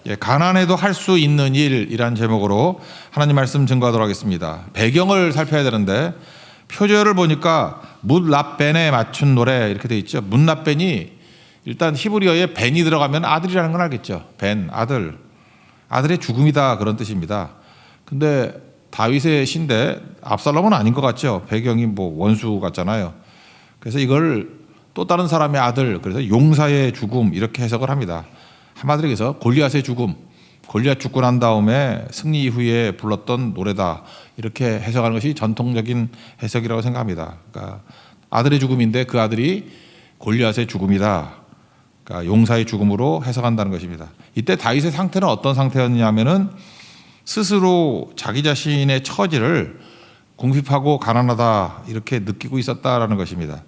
예, 가난해도 할 수 있는 일이란 제목으로 하나님 말씀 증거하도록 하겠습니다. 배경을 살펴야 되는데 표절을 보니까 뭇랍벤에 맞춘 노래 이렇게 돼 있죠. 뭇랍벤이 일단 히브리어에 벤이 들어가면 아들이라는 건 알겠죠. 벤, 아들. 아들의 죽음이다 그런 뜻입니다. 근데 다윗의 시인데 압살롬은 아닌 것 같죠. 배경이 뭐 원수 같잖아요. 그래서 이걸 또 다른 사람의 아들, 그래서 용사의 죽음 이렇게 해석을 합니다. 한마디로 해서 골리앗의 죽음, 골리앗 죽고 난 다음에 승리 이후에 불렀던 노래다 이렇게 해석하는 것이 전통적인 해석이라고 생각합니다. 그러니까 아들의 죽음인데 그 아들이 골리앗의 죽음이다. 그러니까 용사의 죽음으로 해석한다는 것입니다. 이때 다윗의 상태는 어떤 상태였냐면은 스스로 자기 자신의 처지를 궁핍하고 가난하다 이렇게 느끼고 있었다라는 것입니다.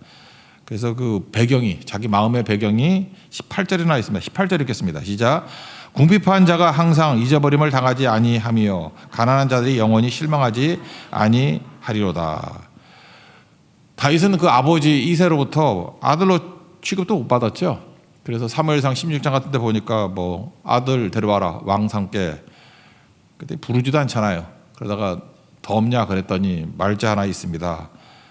그래서 그 배경이 자기 마음의 배경이 18절이나 있습니다. 18절 읽겠습니다. 시작. 궁핍한 자가 항상 잊어버림을 당하지 아니하며 가난한 자들이 영원히 실망하지 아니하리로다. 다윗은 그 아버지 이새로부터 아들로 취급도 못 받았죠. 그래서 사무엘상 16장 같은 데 보니까 뭐 아들 데려와라 왕상께. 근데 부르지도 않잖아요. 그러다가 더 없냐 그랬더니 말제 하나 있습니다.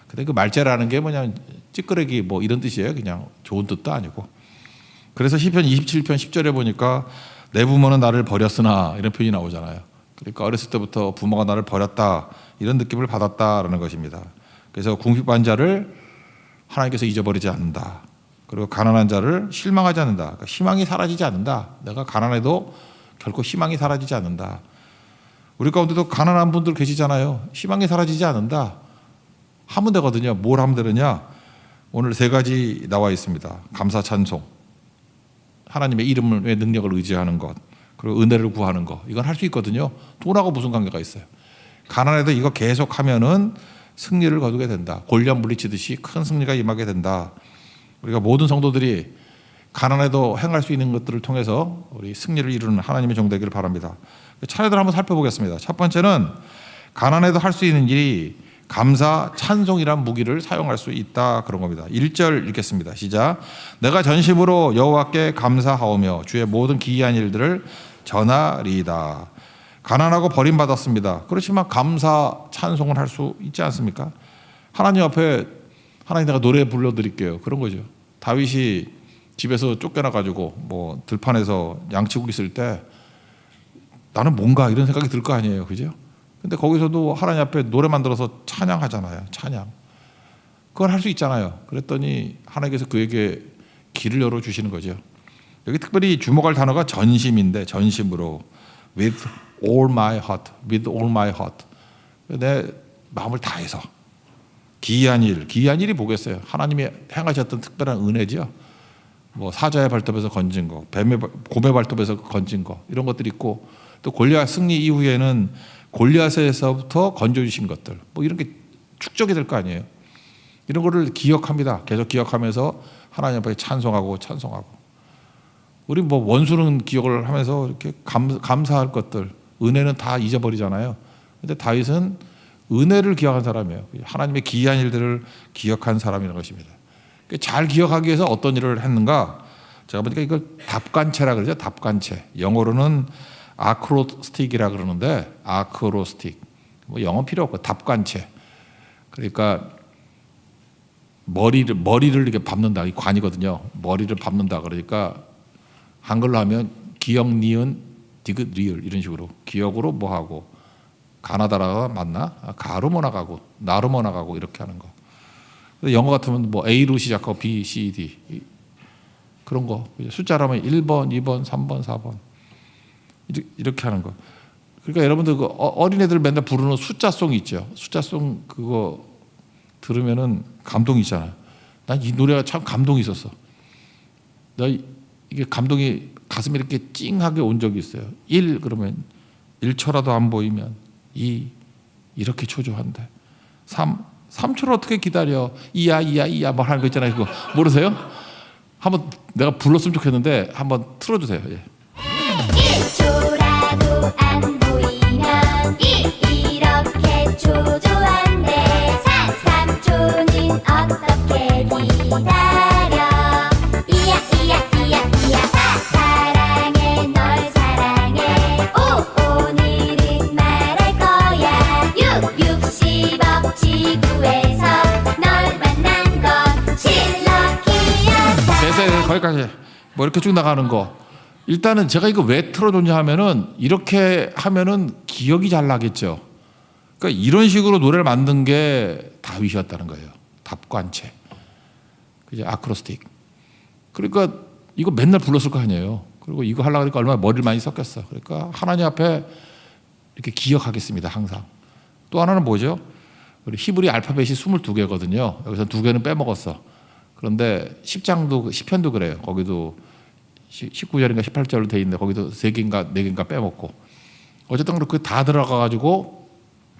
근데 그 말제라는 게 뭐냐면 찌끄레기 뭐 이런 뜻이에요. 그냥 좋은 뜻도 아니고. 그래서 시편 27편 10절에 보니까 내 부모는 나를 버렸으나 이런 표현이 나오잖아요. 그러니까 어렸을 때부터 부모가 나를 버렸다 이런 느낌을 받았다라는 것입니다. 그래서 궁핍한 자를 하나님께서 잊어버리지 않는다. 그리고 가난한 자를 실망하지 않는다. 그러니까 희망이 사라지지 않는다. 내가 가난해도 결코 희망이 사라지지 않는다. 우리 가운데도 가난한 분들 계시잖아요. 희망이 사라지지 않는다. 하면 되거든요. 뭘 하면 되느냐? 오늘 세 가지 나와 있습니다. 감사 찬송, 하나님의 이름의 능력을 의지하는 것, 그리고 은혜를 구하는 것. 이건 할 수 있거든요. 돈하고 무슨 관계가 있어요? 가난해도 이거 계속하면은 승리를 거두게 된다. 골리앗 물리치듯이 큰 승리가 임하게 된다. 우리가 모든 성도들이 가난해도 행할 수 있는 것들을 통해서 우리 승리를 이루는 하나님의 종 되기를 바랍니다. 차례대로 한번 살펴보겠습니다. 첫 번째는 가난해도 할 수 있는 일이 감사, 찬송이란 무기를 사용할 수 있다 그런 겁니다. 1절 읽겠습니다. 시작. 내가 전심으로 여호와께 감사하오며 주의 모든 기이한 일들을 전하리이다. 가난하고 버림받았습니다. 그렇지만 감사, 찬송을 할 수 있지 않습니까? 하나님 앞에 하나님 내가 노래 불러드릴게요. 그런 거죠. 다윗이 집에서 쫓겨나가지고 뭐 들판에서 양치고 있을 때 나는 뭔가 이런 생각이 들 거 아니에요. 그죠? 근데 거기서도 하나님 앞에 노래 만들어서 찬양하잖아요. 찬양. 그걸 할 수 있잖아요. 그랬더니 하나님께서 그에게 길을 열어주시는 거죠. 여기 특별히 주목할 단어가 전심인데 전심으로 with all my heart, with all my heart. 내 마음을 다해서 기이한 일이 뭐겠어요? 하나님이 행하셨던 특별한 은혜죠. 뭐 사자의 발톱에서 건진 거, 곰의 발톱에서 건진 거 이런 것들이 있고 또 골리앗 승리 이후에는 골리앗에서부터 건져주신 것들 뭐 이런 게 축적이 될 거 아니에요. 이런 거를 기억합니다. 계속 기억하면서 하나님 앞에 찬송하고 우리 뭐 원수는 기억을 하면서 이렇게 감사할 것들 은혜는 다 잊어버리잖아요. 근데 다윗은 은혜를 기억한 사람이에요. 하나님의 기이한 일들을 기억한 사람이라는 것입니다. 잘 기억하기 위해서 어떤 일을 했는가? 제가 보니까 이걸 답관체라 그러죠. 답관체. 영어로는 아크로스틱이라 그러는데 아크로스틱 뭐 영어 필요 없고 답관체. 그러니까 머리를 이렇게 밟는다. 이 관이거든요. 머리를 밟는다. 그러니까 한글로 하면 기억, 니은, 디귿, 리을 이런 식으로 기억으로 뭐 하고 가나다라가 맞나? 가로 뭐 나가고 나로 뭐 나가고 이렇게 하는 거. 영어 같으면 뭐 A로 시작하고 B, C, D 그런 거. 숫자로 하면 1번, 2번, 3번, 4번 이렇게 하는 거. 그러니까 여러분들 그 어린애들 맨날 부르는 숫자송이 있죠. 숫자송 그거 들으면은 감동이 있잖아요. 난 이 노래가 참 감동이 있었어. 나 이게 감동이 가슴에 이렇게 찡하게 온 적이 있어요. 1 그러면 1초라도 안 보이면 2 이렇게 초조한데 3초를 어떻게 기다려? 2야 뭐 하는 거 있잖아요. 그거 모르세요? 한번 내가 불렀으면 좋겠는데 한번 틀어주세요. 예. 1초라도 안 보이면 이렇게 초조한데 3초는 어떻게 기다려 이야 사랑해 널 사랑해 거기까지 뭐 이렇게 쭉 나가는 거. 일단은 제가 이거 왜 틀어줬냐 하면은 이렇게 하면은 기억이 잘 나겠죠. 그러니까 이런 식으로 노래를 만든 게 다윗이었다는 거예요. 답관체, 그죠? 아크로스틱. 그러니까 이거 맨날 불렀을 거 아니에요. 그리고 이거 하려고 하니까 얼마나 머리를 많이 썼겠어. 그러니까 하나님 앞에 이렇게 기억하겠습니다. 항상. 또 하나는 뭐죠? 우리 히브리 알파벳이 22개거든요. 여기서 2개는 빼먹었어. 그런데 10장도 10편도 그래요. 거기도 19절인가 18절로 돼 있는데 거기도 3개인가 4개인가 빼먹고. 어쨌든 그렇게 다 들어가 가지고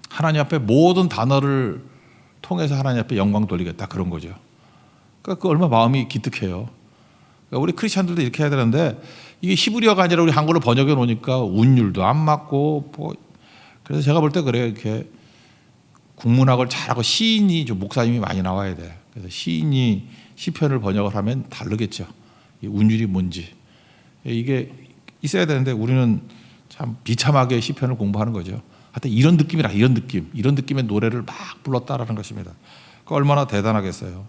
하나님 앞에 모든 단어를 통해서 하나님 앞에 영광 돌리겠다, 그런 거죠. 그러니까 그 얼마나 마음이 기특해요. 그러니까 우리 크리스찬들도 이렇게 해야 되는데 이게 히브리어가 아니라 우리 한글로 번역해 놓으니까 운율도 안 맞고 뭐. 그래서 제가 볼 때 그래요. 이렇게 국문학을 잘하고 시인이 좀 목사님이 많이 나와야 돼. 그래서 시인이 시편을 번역을 하면 다르겠죠. 이 운율이 뭔지 이게 있어야 되는데 우리는 참 비참하게 시편을 공부하는 거죠. 하여튼 이런 느낌이라, 이런 느낌의 노래를 막 불렀다라는 것입니다. 그 얼마나 대단하겠어요.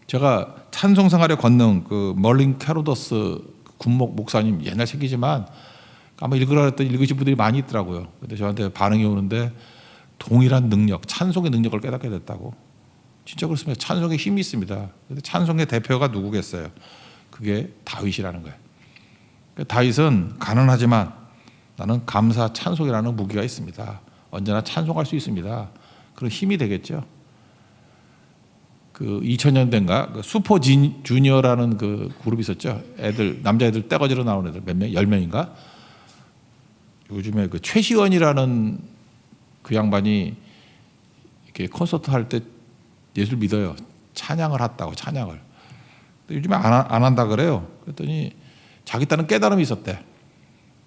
제가 찬송생활의 권능, 그 멀린 캐로더스 군목 목사님 옛날 책이지만 아마 읽으라 했더니 읽으신 분들이 많이 있더라고요. 근데 저한테 반응이 오는데 동일한 능력, 찬송의 능력을 깨닫게 됐다고. 진짜 그렇습니다. 찬송에 힘이 있습니다. 근데 찬송의 대표가 누구겠어요? 그게 다윗이라는 거예요. 다윗은 가난하지만 나는 감사 찬송이라는 무기가 있습니다. 언제나 찬송할 수 있습니다. 그런 힘이 되겠죠. 그 2000년대인가 그 슈퍼 주니어라는 그 그룹이 있었죠. 애들, 남자애들 떼거지로 나오는 애들 몇 명, 10명인가. 요즘에 그 최시원이라는 그 양반이 이렇게 콘서트 할 때 예술 믿어요. 찬양을 했다고, 찬양을. 근데 요즘에 안 한다 그래요. 그랬더니 자기 딴은 깨달음이 있었대.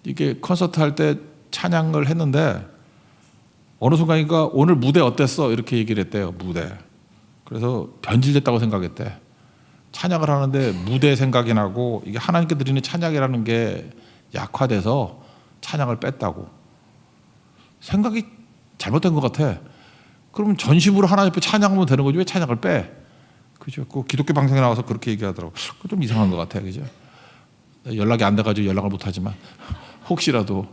이게 콘서트 할 때 찬양을 했는데 어느 순간이니까 오늘 무대 어땠어? 이렇게 얘기를 했대요. 무대. 그래서 변질됐다고 생각했대. 찬양을 하는데 무대 생각이 나고 이게 하나님께 드리는 찬양이라는 게 약화돼서 찬양을 뺐다고. 생각이 잘못된 것 같아. 그럼 전심으로 하나님 앞에 찬양하면 되는 거지 왜 찬양을 빼? 그죠? 그 기독교 방송에 나와서 그렇게 얘기하더라고. 그거 좀 이상한 것 같아, 그죠? 연락이 안 돼가지고 연락을 못 하지만 혹시라도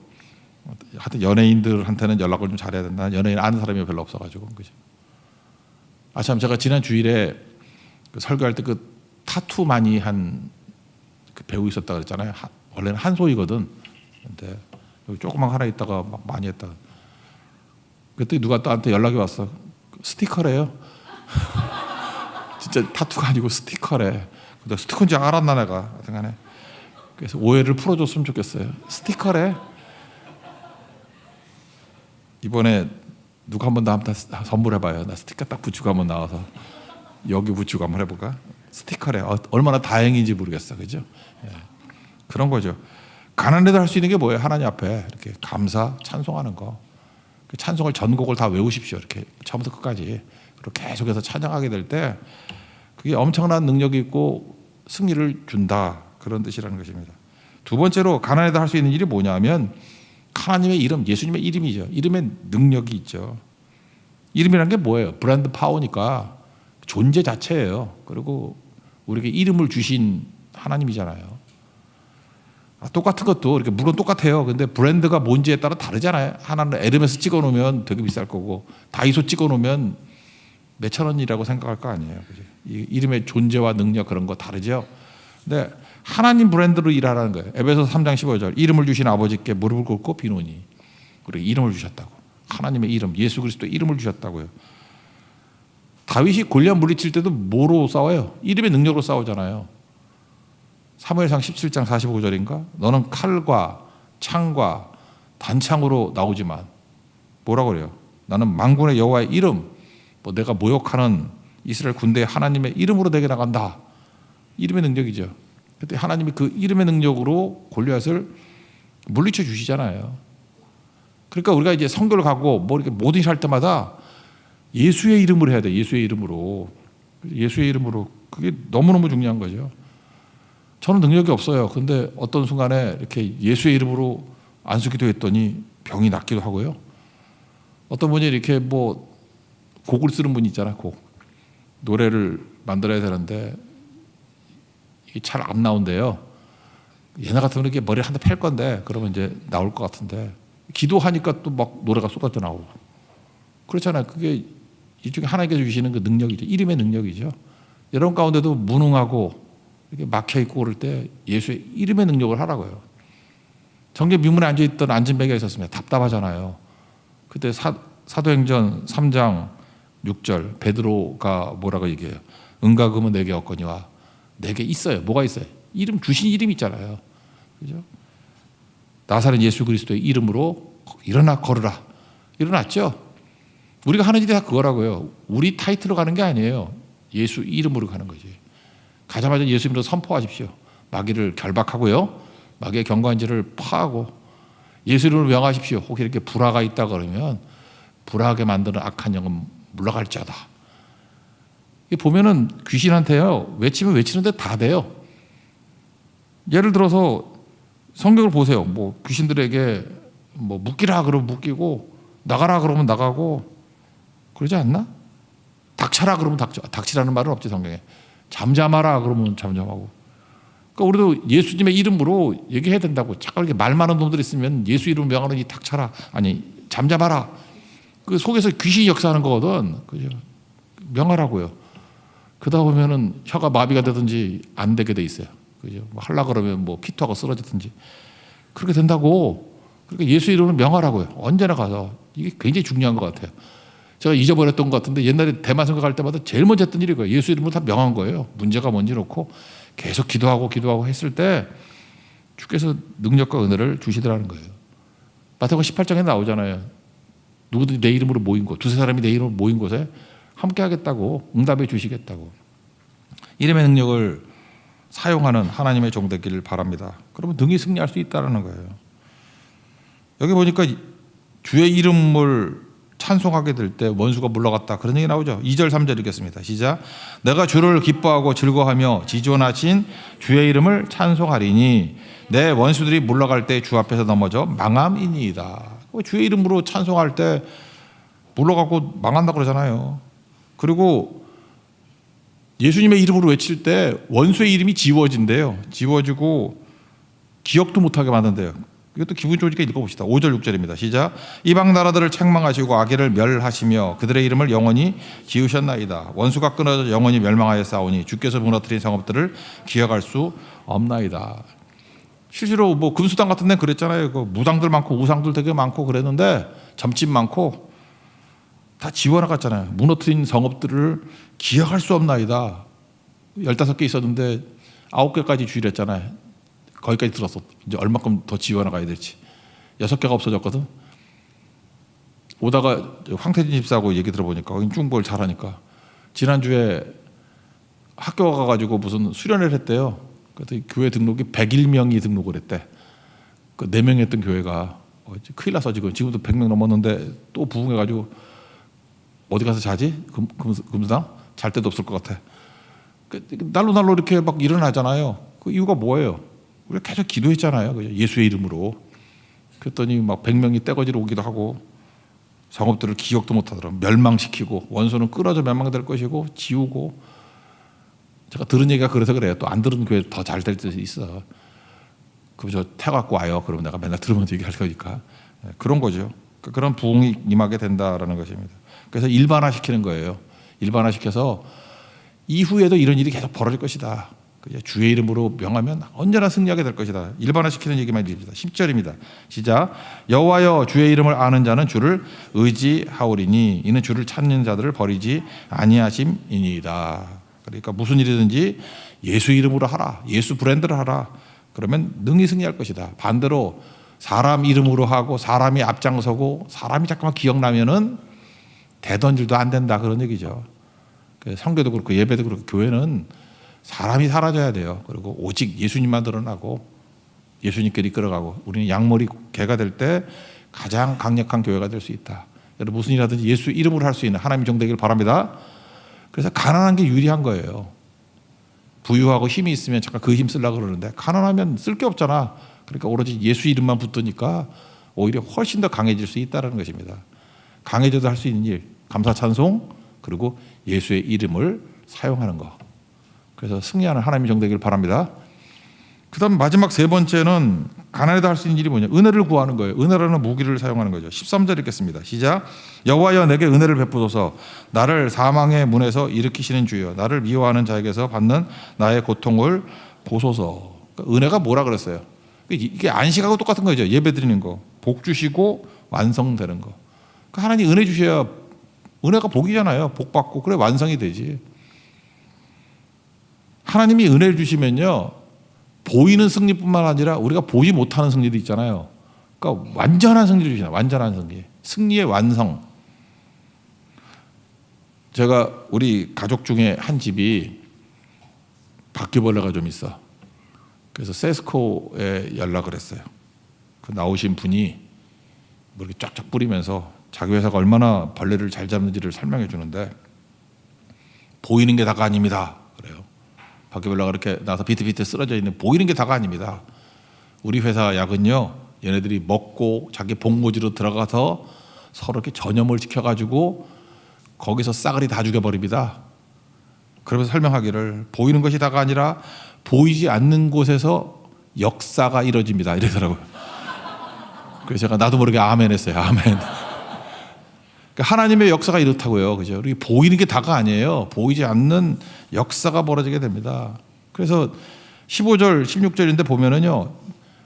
하여튼 연예인들한테는 연락을 좀 잘해야 된다. 연예인 아는 사람이 별로 없어가지고, 그죠? 아, 참, 제가 지난 주일에 그 설교할 때 그 타투 많이 한 그 배우 있었다 그랬잖아요. 원래는 한소희거든. 근데 여기 조그만 하나 있다가 막 많이 했다. 그때 누가 나한테 연락이 왔어. 스티커래요. 진짜 타투가 아니고 스티커래. 근데 스티커인지 알았나 내가. 하여튼간에. 그래서 오해를 풀어줬으면 좋겠어요. 스티커래. 이번에 누가 한번 나한테 선물해봐요. 나 스티커 딱 붙이고 한번 나와서 여기 붙이고 한번 해볼까? 스티커래. 얼마나 다행인지 모르겠어, 그죠? 예. 그런 거죠. 가난해도 할 수 있는 게 뭐예요? 하나님 앞에 이렇게 감사, 찬송하는 거. 그 찬송을 전곡을 다 외우십시오. 이렇게 처음부터 끝까지. 그리고 계속해서 찬양하게 될 때 그게 엄청난 능력이 있고 승리를 준다. 그런 뜻이라는 것입니다. 두 번째로 가난해도 할 수 있는 일이 뭐냐면 하나님의 이름, 예수님의 이름이죠. 이름에 능력이 있죠. 이름이라는 게 뭐예요? 브랜드 파워니까 존재 자체예요. 그리고 우리에게 이름을 주신 하나님이잖아요. 똑같은 것도 이렇게 물론 똑같아요. 근데 브랜드가 뭔지에 따라 다르잖아요. 하나는 에르메스 찍어놓으면 되게 비쌀 거고 다이소 찍어놓으면 몇천 원이라고 생각할 거 아니에요. 그죠? 이 이름의 존재와 능력 그런 거 다르죠. 근데 하나님 브랜드로 일하라는 거예요. 에베소서 3장 15절 이름을 주신 아버지께 무릎을 꿇고 비노니. 그리고 이름을 주셨다고. 하나님의 이름, 예수 그리스도의 이름을 주셨다고요. 다윗이 골리앗 물리칠 때도 뭐로 싸워요? 이름의 능력으로 싸우잖아요. 사무엘상 17장 45절인가? 너는 칼과 창과 단창으로 나오지만 뭐라고 그래요? 나는 만군의 여호와의 이름, 뭐 내가 모욕하는 이스라엘 군대의 하나님의 이름으로 내게 나간다. 이름의 능력이죠. 그때 하나님이 그 이름의 능력으로 골리앗을 물리쳐 주시잖아요. 그러니까 우리가 이제 선교를 가고 뭐 이렇게 모든 일 할 때마다 예수의 이름으로 해야 돼. 예수의 이름으로. 예수의 이름으로. 그게 너무너무 중요한 거죠. 저는 능력이 없어요. 근데 어떤 순간에 이렇게 예수의 이름으로 안수기도 했더니 병이 낫기도 하고요. 어떤 분이 이렇게 뭐 곡을 쓰는 분이 있잖아. 곡. 노래를 만들어야 되는데 잘 안 나온대요. 옛날 같으면 이렇게 머리 한 대 팰 건데 그러면 이제 나올 것 같은데 기도하니까 또 막 노래가 쏟아져 나오고 그렇잖아요. 그게 일종의 하나님께서 주시는 그 능력이죠. 이름의 능력이죠. 여러분 가운데도 무능하고 이렇게 막혀 있고 그럴 때 예수의 이름의 능력을 하라고요. 정계 미문에 앉아 있던 안진뱅이가 있었습니다. 답답하잖아요. 그때 사도행전 3장 6절 베드로가 뭐라고 얘기해요? 은과 금은 내게 없거니와 내게 있어요. 뭐가 있어요? 이름 주신 이름 있잖아요. 그죠? 나사렛 예수 그리스도의 이름으로 일어나 걸으라. 일어났죠? 우리가 하는 일이 다 그거라고요. 우리 타이틀로 가는 게 아니에요. 예수 이름으로 가는 거지. 가자마자 예수 이름으로 선포하십시오. 마귀를 결박하고요. 마귀의 경관지를 파하고 예수 이름으로 명하십시오. 혹시 이렇게 불화가 있다 그러면 불화하게 만드는 악한 영은 물러갈 자다. 보면은 귀신한테요. 외치면 외치는데 다 돼요. 예를 들어서 성경을 보세요. 뭐 귀신들에게 뭐 묶이라 그러면 묶이고 나가라 그러면 나가고 그러지 않나? 닥쳐라 그러면 닥치라는 말은 없지 성경에. 잠잠하라 그러면 잠잠하고. 그러니까 우리도 예수님의 이름으로 얘기해야 된다고. 자꾸 이렇게 말 많은 놈들 있으면 예수 이름 명하는 이 닥쳐라 아니 잠잠하라. 그 속에서 귀신이 역사하는 거거든. 그죠? 명하라고요. 그러다 보면은 혀가 마비가 되든지 안 되게 돼 있어요. 그죠? 뭐 하려 그러면 뭐 피토하고 쓰러지든지 그렇게 된다고. 그러니까 예수 이름을 명하라고요. 언제나 가서 이게 굉장히 중요한 것 같아요. 제가 잊어버렸던 것 같은데 옛날에 대만성가 갈 때마다 제일 먼저 했던 일이 거예요. 예수 이름을 다 명한 거예요. 문제가 뭔지 놓고 계속 기도하고 했을 때 주께서 능력과 은혜를 주시더라는 거예요. 마태복음 18장에 나오잖아요. 누구든지 내 이름으로 모인 곳, 두세 사람이 내 이름으로 모인 곳에 함께 하겠다고 응답해 주시겠다고. 이름의 능력을 사용하는 하나님의 종 되기를 바랍니다. 그러면 능히 승리할 수 있다는 거예요. 여기 보니까 주의 이름을 찬송하게 될 때 원수가 물러갔다 그런 얘기 나오죠. 2절 3절 읽겠습니다. 시작. 내가 주를 기뻐하고 즐거워하며 지존하신 주의 이름을 찬송하리니 내 원수들이 물러갈 때 주 앞에서 넘어져 망함이니이다. 주의 이름으로 찬송할 때 물러가고 망한다 그러잖아요. 그리고 예수님의 이름으로 외칠 때 원수의 이름이 지워진대요. 지워지고 기억도 못하게 만든대요. 이것도 기분 좋으니까 읽어봅시다. 5절 6절입니다. 시작. 이방 나라들을 책망하시고 악의를 멸하시며 그들의 이름을 영원히 지으셨나이다. 원수가 끊어져 영원히 멸망하였사오니 주께서 무너뜨린 성읍들을 기억할 수 없나이다. 실제로 뭐 금수당 같은 데는 그랬잖아요. 그 무당들 많고 우상들 되게 많고 그랬는데 점집 많고 다 지워나갔잖아요. 무너뜨린 성읍들을 기억할 수 없나이다. 15개 있었는데 9개까지 주의했잖아요. 거기까지 들었어. 이제 얼마큼 더 지워나가야 될지. 6개가 없어졌거든. 오다가 황태진 집사하고 얘기 들어보니까 거긴 중국어를 잘하니까 지난주에 학교 가가지고 무슨 수련회를 했대요. 그래서 교회 등록이 101명이 등록을 했대. 그 4명 했던 교회가 큰일 났어 지금도 100명 넘었는데 또 부흥해가지고 어디 가서 자지? 금수당? 잘 데도 없을 것 같아. 날로 이렇게 막 일어나잖아요. 그 이유가 뭐예요? 우리가 계속 기도했잖아요. 그죠? 예수의 이름으로. 그랬더니 막 100명이 떼거지로 오기도 하고 성읍들을 기억도 못하더라고요. 멸망시키고 원수는 끊어져 멸망될 것이고 지우고. 제가 들은 얘기가 그래서 그래요. 또 안 들은 교회 더 잘 될 때도 있어. 그저 태갖고 와요. 그러면 내가 맨날 들으면서 얘기할 거니까. 그런 거죠. 그런 부흥이 임하게 된다라는 것입니다. 그래서 일반화시키는 거예요. 일반화시켜서 이후에도 이런 일이 계속 벌어질 것이다. 주의 이름으로 명하면 언제나 승리하게 될 것이다. 일반화시키는 얘기만 읽습니다. 10절입니다. 시작. 여호와여 주의 이름을 아는 자는 주를 의지하오리니 이는 주를 찾는 자들을 버리지 아니하심이니이다. 그러니까 무슨 일이든지 예수 이름으로 하라. 예수 브랜드를 하라. 그러면 능히 승리할 것이다. 반대로 사람 이름으로 하고 사람이 앞장서고 사람이 잠깐만 기억나면은 되던 일도 안 된다 그런 얘기죠. 성교도 그렇고 예배도 그렇고 교회는 사람이 사라져야 돼요. 그리고 오직 예수님만 드러나고 예수님께 이끌어가고 우리는 양머리 개가 될 때 가장 강력한 교회가 될 수 있다. 여러분 무슨 일 하든지 예수 이름으로 할 수 있는 하나님 종 되기를 바랍니다. 그래서 가난한 게 유리한 거예요. 부유하고 힘이 있으면 잠깐 그 힘 쓰려고 그러는데 가난하면 쓸 게 없잖아. 그러니까 오로지 예수 이름만 붙으니까 오히려 훨씬 더 강해질 수 있다는 것입니다. 강해져도 할 수 있는 일, 감사 찬송 그리고 예수의 이름을 사용하는 거. 그래서 승리하는 하나님의 정되기를 바랍니다. 그다음 마지막 세 번째는 가난해도 할 수 있는 일이 뭐냐? 은혜를 구하는 거예요. 은혜라는 무기를 사용하는 거죠. 13절 읽겠습니다. 시작. 여호와여 내게 은혜를 베푸소서. 나를 사망의 문에서 일으키시는 주여. 나를 미워하는 자에게서 받는 나의 고통을 보소서. 그러니까 은혜가 뭐라 그랬어요? 이게 안식하고 똑같은 거죠. 예배 드리는 거. 복 주시고 완성되는 거. 그러니까 하나님 은혜 주셔야, 은혜가 복이잖아요. 복 받고 그래 완성이 되지. 하나님이 은혜를 주시면요, 보이는 승리뿐만 아니라 우리가 보지 못하는 승리도 있잖아요. 그러니까 완전한 승리를 주시잖아요. 완전한 승리. 승리의 완성. 제가 우리 가족 중에 한 집이 바퀴벌레가 좀 있어. 그래서 세스코에 연락을 했어요. 그 나오신 분이 뭐 이렇게 쫙쫙 뿌리면서 자기 회사가 얼마나 벌레를 잘 잡는지를 설명해 주는데, 보이는 게 다가 아닙니다. 그래요. 바퀴벌레가 이렇게 나서 비트비트 쓰러져 있는, 보이는 게 다가 아닙니다. 우리 회사 약은요, 얘네들이 먹고 자기 본고지로 들어가서 서로 이렇게 전염을 시켜가지고 거기서 싸그리 다 죽여버립니다. 그러면서 설명하기를, 보이는 것이 다가 아니라 보이지 않는 곳에서 역사가 이루어집니다. 이러더라고요. 그래서 제가 나도 모르게 아멘 했어요. 아멘. 그러니까 하나님의 역사가 이렇다고요. 그죠? 우리 보이는 게 다가 아니에요. 보이지 않는 역사가 벌어지게 됩니다. 그래서 15절, 16절인데 보면은요,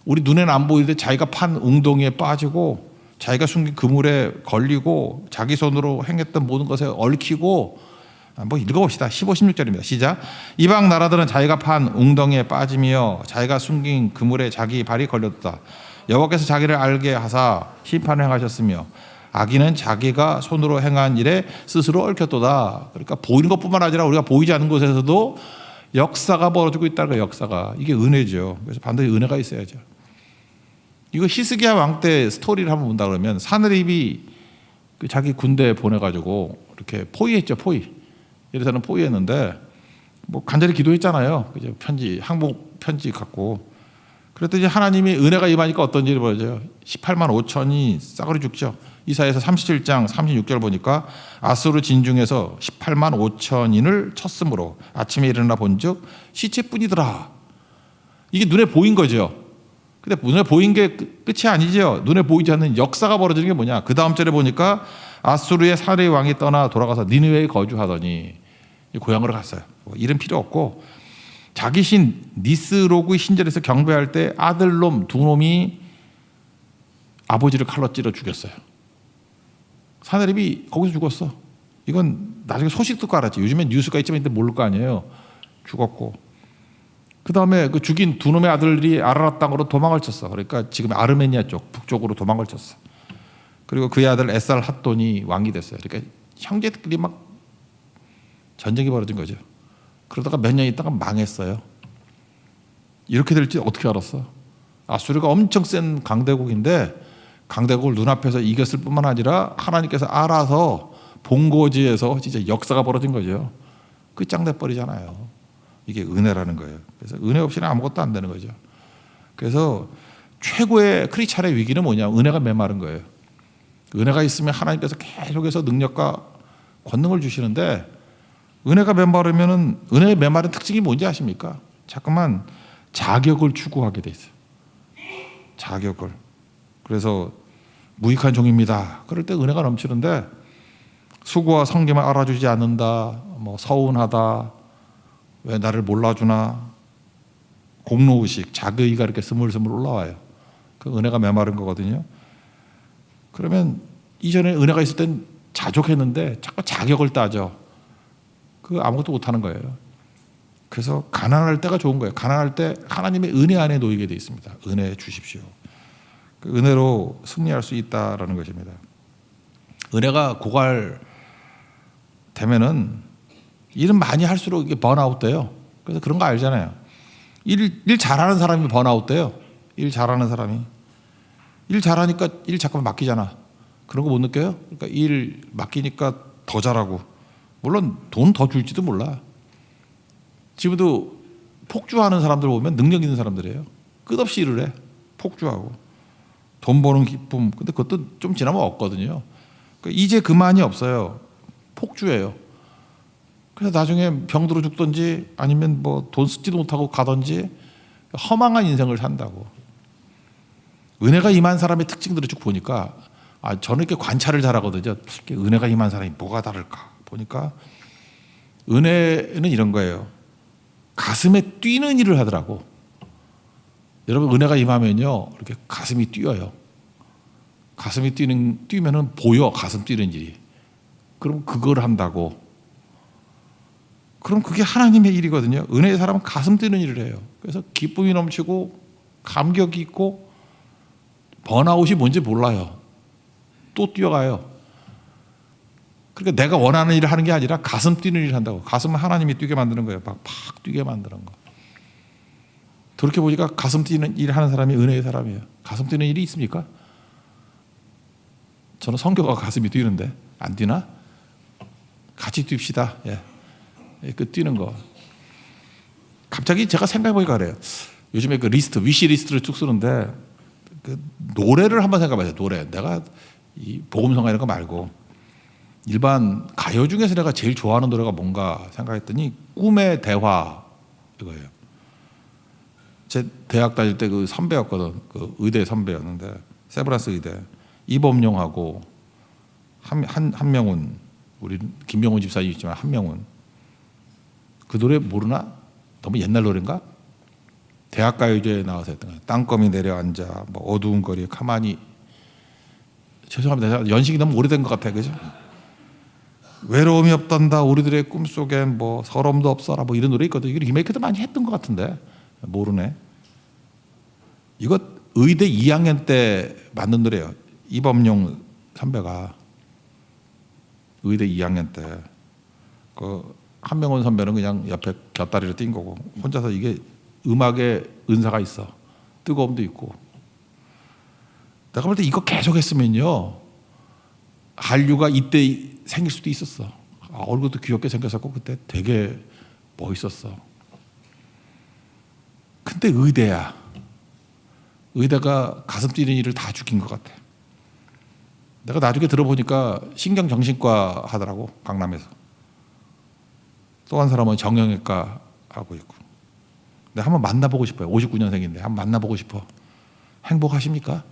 우리 눈에는 안 보이는데 자기가 판 웅덩이에 빠지고 자기가 숨긴 그물에 걸리고 자기 손으로 행했던 모든 것에 얽히고, 한번 읽어봅시다. 15, 16절입니다. 시작. 이방 나라들은 자기가 판 웅덩이에 빠지며 자기가 숨긴 그물에 자기 발이 걸렸다. 여호와께서 자기를 알게 하사 심판을 행하셨으며 악인은 자기가 손으로 행한 일에 스스로 얽혔도다. 그러니까 보이는 것뿐만 아니라 우리가 보이지 않는 곳에서도 역사가 벌어지고 있다는 거예요. 역사가. 이게 은혜죠. 그래서 반드시 은혜가 있어야죠. 이거 히스기야 왕 때 스토리를 한번 본다 그러면, 사느립이 자기 군대 보내가지고 이렇게 포위했죠. 포위. 예루살렘 포위했는데 뭐 간절히 기도했잖아요. 그죠? 편지, 항복 편지 갖고. 그랬더니 하나님이 은혜가 임하니까 어떤 일이 벌어져요? 18만 5천이 싸그리 죽죠. 이사야서 37장 36절 보니까 아수르 진중에서 18만 5천인을 쳤으므로 아침에 일어나 본즉 시체뿐이더라. 이게 눈에 보인 거죠. 근데 눈에 보인 게 끝이 아니죠. 눈에 보이지 않는 역사가 벌어지는 게 뭐냐? 그 다음 절에 보니까 아수르의 사르의 왕이 떠나 돌아가서 니느웨에 거주하더니 고향으로 갔어요. 이름 필요 없고, 자기 신 니스로그 신전에서 경배할 때 아들놈 두 놈이 아버지를 칼로 찔러 죽였어요. 사느립이 거기서 죽었어. 이건 나중에 소식 듣고 알았지. 요즘엔 뉴스가 있지만 이때 모를 거 아니에요. 죽었고, 그 다음에 그 죽인 두 놈의 아들들이 아라랏 땅으로 도망을 쳤어. 그러니까 지금 아르메니아 쪽 북쪽으로 도망을 쳤어. 그리고 그의 아들 에살 핫돈이 왕이 됐어요. 그러니까 형제들끼리 막 전쟁이 벌어진 거죠. 그러다가 몇 년 있다가 망했어요. 이렇게 될지 어떻게 알았어? 아수르가 엄청 센 강대국인데 강대국을 눈앞에서 이겼을 뿐만 아니라 하나님께서 알아서 본고지에서 진짜 역사가 벌어진 거죠. 끝장내 버리잖아요. 이게 은혜라는 거예요. 그래서 은혜 없이는 아무것도 안 되는 거죠. 그래서 최고의 크리스찬의 위기는 뭐냐? 은혜가 메마른 거예요. 은혜가 있으면 하나님께서 계속해서 능력과 권능을 주시는데, 은혜가 메마르면은, 은혜의 메마른 특징이 뭔지 아십니까? 자꾸만 자격을 추구하게 돼 있어요. 자격을. 그래서 무익한 종입니다. 그럴 때 은혜가 넘치는데, 수고와 성김을 알아주지 않는다, 뭐 서운하다, 왜 나를 몰라주나, 공로의식, 자기의가 이렇게 스물스물 올라와요. 그 은혜가 메마른 거거든요. 그러면 이전에 은혜가 있을 땐 자족했는데 자꾸 자격을 따져. 그 아무것도 못하는 거예요. 그래서 가난할 때가 좋은 거예요. 가난할 때 하나님의 은혜 안에 놓이게 돼 있습니다. 은혜 주십시오. 그 은혜로 승리할 수 있다라는 것입니다. 은혜가 고갈되면은 일은 많이 할수록 이게 번아웃 돼요. 그래서 그런 거 알잖아요. 일 잘하는 사람이 번아웃 돼요. 일 잘하는 사람이. 일 잘하니까 일 자꾸만 맡기잖아. 그런 거 못 느껴요? 그러니까 일 맡기니까 더 잘하고, 물론 돈 더 줄지도 몰라. 지금도 폭주하는 사람들 보면 능력 있는 사람들이에요. 끝없이 일을 해. 폭주하고. 돈 버는 기쁨. 근데 그것도 좀 지나면 없거든요. 그러니까 이제 그만이 없어요. 폭주예요. 그래서 나중에 병들어 죽든지 아니면 뭐 돈 쓰지도 못하고 가든지 허망한 인생을 산다고. 은혜가 임한 사람의 특징들을 쭉 보니까 저는 이렇게 관찰을 잘하거든요. 이렇게 은혜가 임한 사람이 뭐가 다를까 보니까 은혜는 이런 거예요. 가슴에 뛰는 일을 하더라고. 여러분 은혜가 임하면요 이렇게 가슴이 뛰어요. 가슴이 뛰면은 보여 가슴 뛰는 일이. 그럼 그걸 한다고. 그럼 그게 하나님의 일이거든요. 은혜의 사람은 가슴 뛰는 일을 해요. 그래서 기쁨이 넘치고 감격이 있고 번아웃이 뭔지 몰라요. 또 뛰어가요. 그러니까 내가 원하는 일을 하는 게 아니라 가슴 뛰는 일을 한다고. 가슴은 하나님이 뛰게 만드는 거예요. 막 뛰게 만드는 거. 그렇게 보니까 가슴 뛰는 일을 하는 사람이 은혜의 사람이에요. 가슴 뛰는 일이 있습니까? 저는 성교가 가슴이 뛰는데 안 뛰나? 같이 뜁시다. 예. 그 뛰는 거. 갑자기 제가 생각해보니까 그래요. 요즘에 그 리스트, 위시 리스트를 쭉 쓰는데 그 노래를 한번 생각해봐요. 노래. 내가 이 복음성가 이런 거 말고 일반 가요 중에서 내가 제일 좋아하는 노래가 뭔가 생각했더니 꿈의 대화 이거예요. 제 대학 다닐 때 그 선배였거든. 그 의대 선배였는데 세브란스 의대 이범용하고 한명훈 우리 김명훈 집사님 있지만 한명훈 그 노래 모르나? 너무 옛날 노래인가? 대학가요제에 나와서 했던 거예요. 땅거미 내려앉아 뭐 어두운 거리에 가만히 죄송합니다. 연식이 너무 오래된 것 같아요. 그죠? 외로움이 없단다. 우리들의 꿈속엔 뭐 서러움도 없어라. 뭐 이런 노래 있거든요. 이거 리메이크도 많이 했던 것 같은데 모르네. 이거 의대 2학년 때 만든 노래예요. 이범용 선배가 의대 2학년 때 그 한명원 선배는 그냥 옆에 곁다리를 뛴 거고 혼자서 이게 음악에 은사가 있어. 뜨거움도 있고. 내가 볼 때 이거 계속 했으면요 한류가 이때 생길 수도 있었어. 얼굴도 귀엽게 생겼었고 그때 되게 멋있었어. 근데 의대야. 의대가 가슴 뛰는 일을 다 죽인 것 같아. 내가 나중에 들어보니까 신경정신과 하더라고 강남에서. 또 한 사람은 정형외과 하고 있고. 내가 한번 만나보고 싶어요. 59년생인데 한번 만나보고 싶어. 행복하십니까?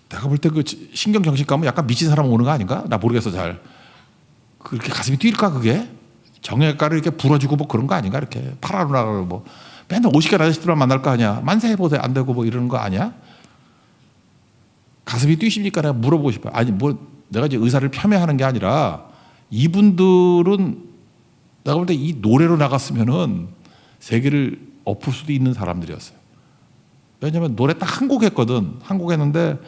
내가 볼 때 그 신경정신과 하면 약간 미친 사람 오는 거 아닌가? 나 모르겠어 잘. 그렇게 가슴이 뛸까 그게? 정형외과를 이렇게 불어주고 뭐 그런 거 아닌가? 이렇게 파라로나를 뭐 맨날 50개 아저씨들만 만날 거 아니야? 만세 해보세요 안 되고 뭐 이러는 거 아니야? 가슴이 뛰십니까? 내가 물어보고 싶어요. 아니 뭐 내가 이제 의사를 폄훼하는 게 아니라 이분들은 내가 볼 때 이 노래로 나갔으면은 세계를 엎을 수도 있는 사람들이었어요. 왜냐하면 노래 딱 한 곡 했거든. 한 곡 했는데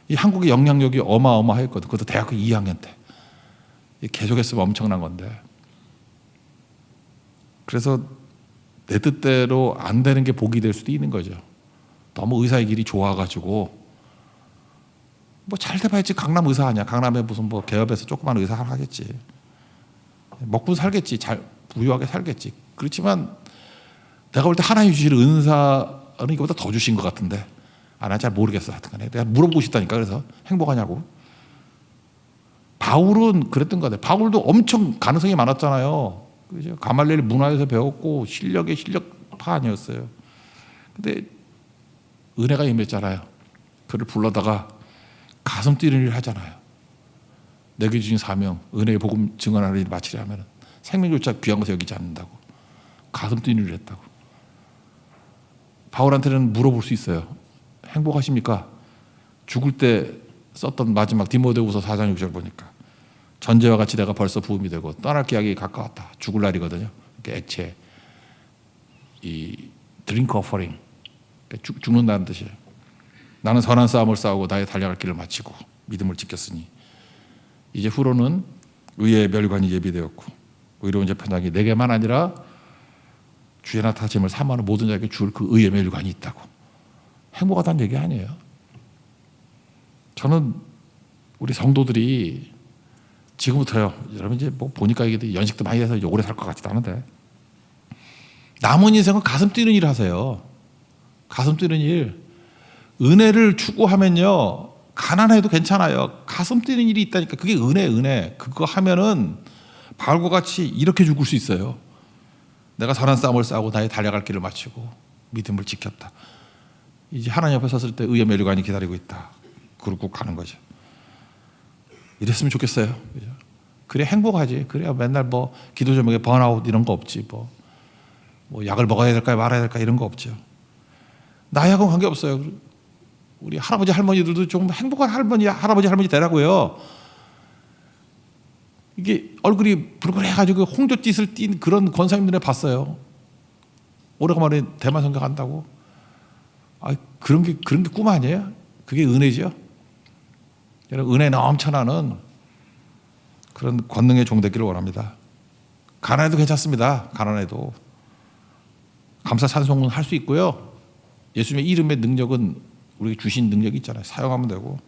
이 한국의 영향력이 어마어마했거든. 그것도 대학교 2학년 때. 계속했으면 엄청난 건데. 그래서 내 뜻대로 안 되는 게 복이 될 수도 있는 거죠. 너무 의사의 길이 좋아가지고 뭐 잘 돼봐야지 강남 의사 아니야. 강남에 무슨 뭐 개업에서 조그만 의사 하겠지. 먹고 살겠지. 잘 부유하게 살겠지. 그렇지만 내가 볼 때 하나님 주실 은사는 이거보다 더 주신 것 같은데 난 잘 모르겠어. 하여튼간에 내가 물어보고 싶다니까. 그래서 행복하냐고. 바울은 그랬던 것 같아요. 바울도 엄청 가능성이 많았잖아요. 그죠? 가말리엘 문화에서 배웠고 실력의 실력파 아니었어요. 근데 은혜가 임했잖아요. 그를 불러다가 가슴 뛰는 일을 하잖아요. 내게 주신 사명, 은혜의 복음 증언하는 일을 마치려 하면 생명조차 귀한 것을 여기지 않는다고. 가슴 뛰는 일을 했다고. 바울한테는 물어볼 수 있어요. 행복하십니까? 죽을 때 썼던 마지막 디모데후서 4장 6절 보니까 전제와 같이 내가 벌써 부음이 되고 떠날 기약이 가까웠다. 죽을 날이거든요. 액체, 이 드링크 오퍼링, 죽는다는 뜻이에요. 나는 선한 싸움을 싸우고 나의 달려갈 길을 마치고 믿음을 지켰으니 이제 후로는 의의 멸관이 예비되었고 의로운 재판장이 내게만 아니라 주의나 타짐을 사모하는 모든 자에게 줄 그 의의 멸관이 있다고. 행복하다는 얘기 아니에요. 저는 우리 성도들이 지금부터요. 여러분 이제 뭐 보니까 이게 연식도 많이 해서 오래 살 것 같지도 않은데 남은 인생은 가슴 뛰는 일 하세요. 가슴 뛰는 일. 은혜를 추구하면요 가난해도 괜찮아요. 가슴 뛰는 일이 있다니까. 그게 은혜. 그거 하면은 바울과 같이 이렇게 죽을 수 있어요. 내가 선한 싸움을 싸우고 나의 달려갈 길을 마치고 믿음을 지켰다. 이제 하나님 앞에 섰을 때 의의 면류관이 기다리고 있다. 그러고 가는 거죠. 이랬으면 좋겠어요. 그죠? 그래 행복하지. 그래야 맨날 뭐 기도 제목에 번아웃 이런 거 없지. 뭐 약을 먹어야 될까 말아야 될까 이런 거 없죠. 나하고는 관계 없어요. 우리 할아버지 할머니들도 좀 행복한 할아버지 할머니 되라고요. 이게 얼굴이 불그레해가지고 홍조짓을 띤 그런 권사님들을 봤어요. 오래간만에 대만 성경 한다고. 그런 게 꿈 아니에요? 그게 은혜죠. 여러분 은혜 넘쳐나는 그런 권능의 종 되기를 원합니다. 가난해도 괜찮습니다. 가난해도 감사 찬송은 할 수 있고요. 예수님의 이름의 능력은 우리에게 주신 능력이 있잖아요. 사용하면 되고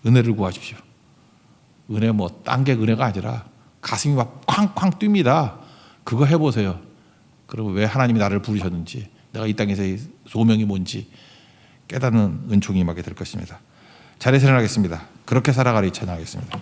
은혜를 구하십시오. 은혜 뭐 딴 게 은혜가 아니라 가슴이 막 쾅쾅 뜁니다. 그거 해보세요. 그리고 왜 하나님이 나를 부르셨는지 내가 이 땅에서의 소명이 뭔지 깨닫는 은총이 임하게 될 것입니다. 자리에 일어나겠습니다. 그렇게 살아가리 찬양하겠습니다.